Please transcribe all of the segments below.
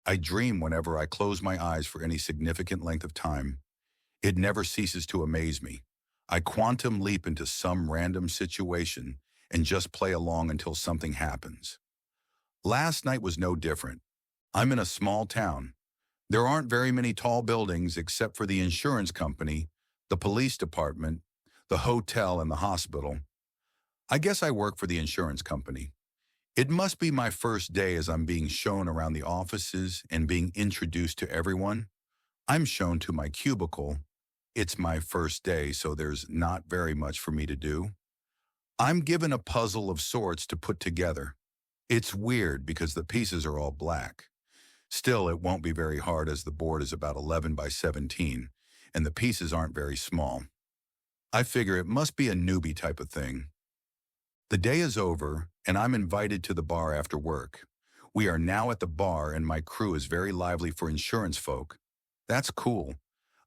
I dream whenever I close my eyes for any significant length of time. It never ceases to amaze me. I quantum leap into some random situation and just play along until something happens. Last night was no different. I'm in a small town. There aren't very many tall buildings except for the insurance company, the police department, the hotel, and the hospital. I guess I work for the insurance company. It must be my first day as I'm being shown around the offices and being introduced to everyone. I'm shown to my cubicle. It's my first day, so there's not very much for me to do. I'm given a puzzle of sorts to put together. It's weird because the pieces are all black. Still, it won't be very hard as the board is about 11 by 17, and the pieces aren't very small. I figure it must be a newbie type of thing. The day is over, and I'm invited to the bar after work. We are now at the bar, and my crew is very lively for insurance folk. That's cool.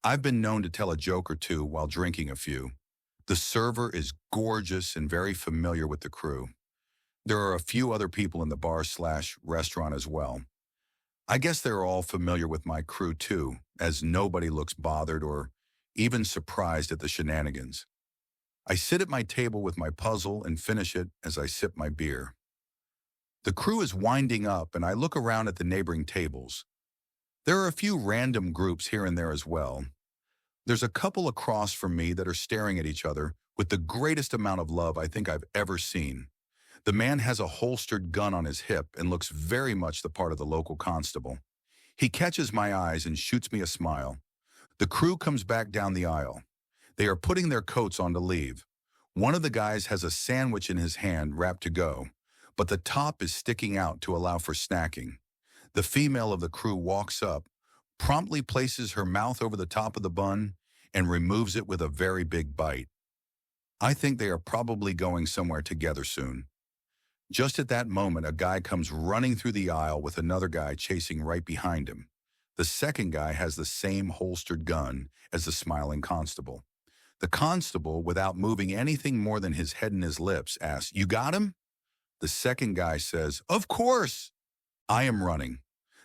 I've been known to tell a joke or two while drinking a few. The server is gorgeous and very familiar with the crew. There are a few other people in the bar/restaurant as well. I guess they're all familiar with my crew too, as nobody looks bothered or even surprised at the shenanigans. I sit at my table with my puzzle and finish it as I sip my beer. The crew is winding up and I look around at the neighboring tables. There are a few random groups here and there as well. There's a couple across from me that are staring at each other with the greatest amount of love I think I've ever seen. The man has a holstered gun on his hip and looks very much the part of the local constable. He catches my eyes and shoots me a smile. The crew comes back down the aisle. They are putting their coats on to leave. One of the guys has a sandwich in his hand wrapped to go, but the top is sticking out to allow for snacking. The female of the crew walks up, promptly places her mouth over the top of the bun, and removes it with a very big bite. I think they are probably going somewhere together soon. Just at that moment, a guy comes running through the aisle with another guy chasing right behind him. The second guy has the same holstered gun as the smiling constable. The constable, without moving anything more than his head and his lips, asks, "You got him?" The second guy says, "Of course." I am running.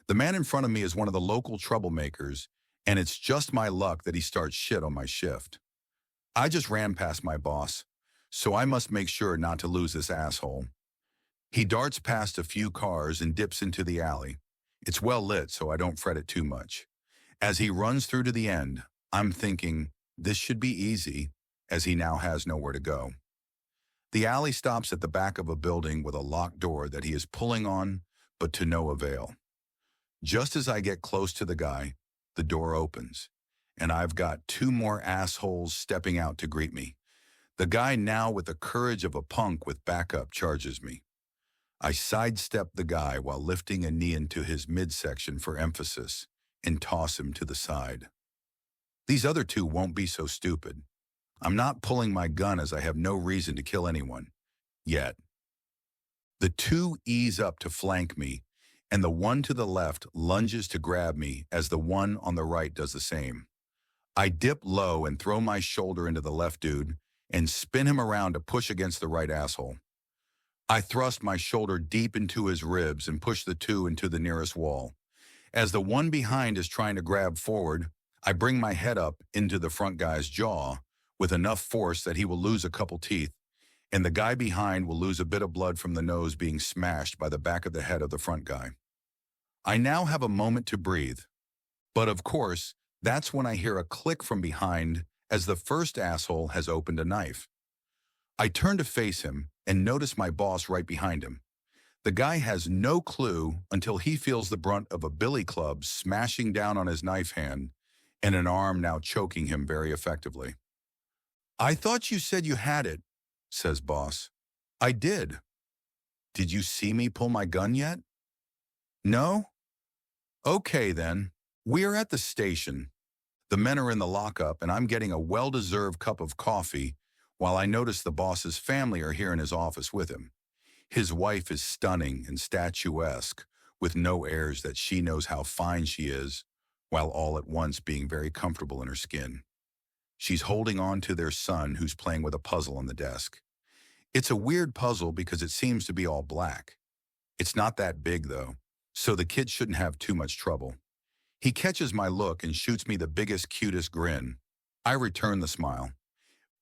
The man in front of me is one of the local troublemakers, and it's just my luck that he starts shit on my shift. I just ran past my boss, so I must make sure not to lose this asshole. He darts past a few cars and dips into the alley. It's well lit, so I don't fret it too much. As he runs through to the end, I'm thinking, this should be easy, as he now has nowhere to go. The alley stops at the back of a building with a locked door that he is pulling on, but to no avail. Just as I get close to the guy, the door opens, and I've got two more assholes stepping out to greet me. The guy now with the courage of a punk with backup charges me. I sidestep the guy while lifting a knee into his midsection for emphasis and toss him to the side. These other two won't be so stupid. I'm not pulling my gun as I have no reason to kill anyone. Yet. The two ease up to flank me, and the one to the left lunges to grab me as the one on the right does the same. I dip low and throw my shoulder into the left dude and spin him around to push against the right asshole. I thrust my shoulder deep into his ribs and push the two into the nearest wall. As the one behind is trying to grab forward, I bring my head up into the front guy's jaw with enough force that he will lose a couple teeth, and the guy behind will lose a bit of blood from the nose being smashed by the back of the head of the front guy. I now have a moment to breathe. But of course, that's when I hear a click from behind as the first asshole has opened a knife. I turn to face him and notice my boss right behind him. The guy has no clue until he feels the brunt of a billy club smashing down on his knife hand and an arm now choking him very effectively. "I thought you said you had it," says boss. "I did." "Did you see me pull my gun yet?" "No?" "Okay then. We are at the station. The men are in the lockup and I'm getting a well-deserved cup of coffee while I notice the boss's family are here in his office with him. His wife is stunning and statuesque, with no airs that she knows how fine she is, while all at once being very comfortable in her skin. She's holding on to their son who's playing with a puzzle on the desk. It's a weird puzzle because it seems to be all black. It's not that big though. so the kid shouldn't have too much trouble. He catches my look and shoots me the biggest, cutest grin. I return the smile.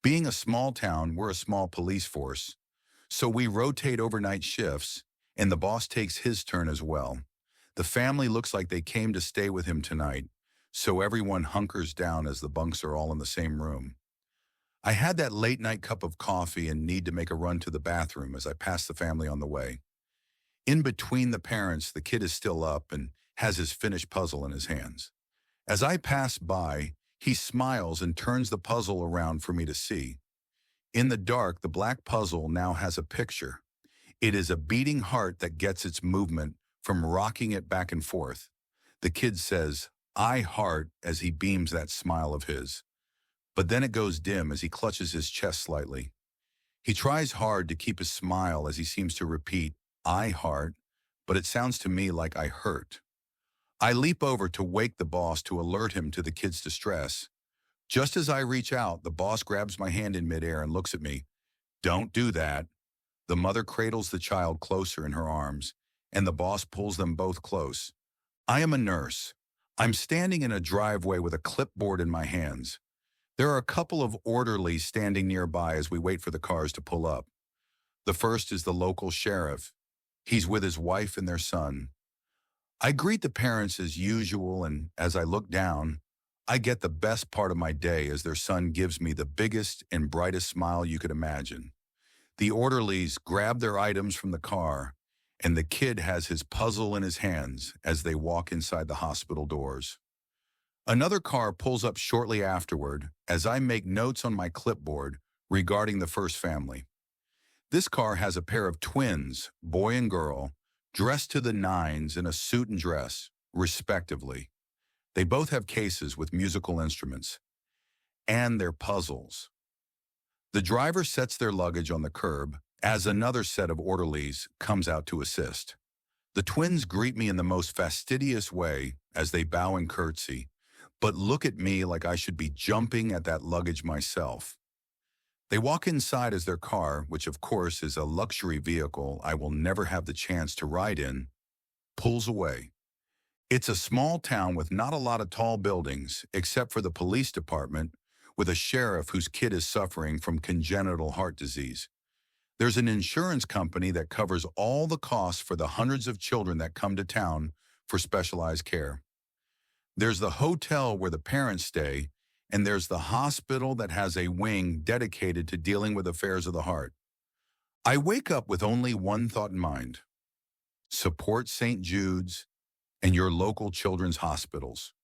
Being a small town, we're a small police force, so we rotate overnight shifts, and the boss takes his turn as well. The family looks like they came to stay with him tonight, so everyone hunkers down as the bunks are all in the same room. I had that late night cup of coffee and need to make a run to the bathroom as I pass the family on the way. In between the parents, the kid is still up and has his finished puzzle in his hands. As I pass by, he smiles and turns the puzzle around for me to see. In the dark, the black puzzle now has a picture. It is a beating heart that gets its movement from rocking it back and forth. The kid says, "I heart," as he beams that smile of his. But then it goes dim as he clutches his chest slightly. He tries hard to keep his smile as he seems to repeat, "I heart," but it sounds to me like "I hurt." I leap over to wake the boss to alert him to the kid's distress. Just as I reach out, the boss grabs my hand in midair and looks at me. "Don't do that." The mother cradles the child closer in her arms, and the boss pulls them both close. I am a nurse. I'm standing in a driveway with a clipboard in my hands. There are a couple of orderlies standing nearby as we wait for the cars to pull up. The first is the local sheriff. He's with his wife and their son. I greet the parents as usual, and as I look down, I get the best part of my day as their son gives me the biggest and brightest smile you could imagine. The orderlies grab their items from the car, and the kid has his puzzle in his hands as they walk inside the hospital doors. Another car pulls up shortly afterward as I make notes on my clipboard regarding the first family. This car has a pair of twins, boy and girl, dressed to the nines in a suit and dress, respectively. They both have cases with musical instruments and their puzzles. The driver sets their luggage on the curb as another set of orderlies comes out to assist. The twins greet me in the most fastidious way as they bow and curtsy, but look at me like I should be jumping at that luggage myself. They walk inside as their car, which of course is a luxury vehicle I will never have the chance to ride in, pulls away. It's a small town with not a lot of tall buildings, except for the police department, with a sheriff whose kid is suffering from congenital heart disease. There's an insurance company that covers all the costs for the hundreds of children that come to town for specialized care. There's the hotel where the parents stay, and there's the hospital that has a wing dedicated to dealing with affairs of the heart. I wake up with only one thought in mind: support St. Jude's and your local children's hospitals.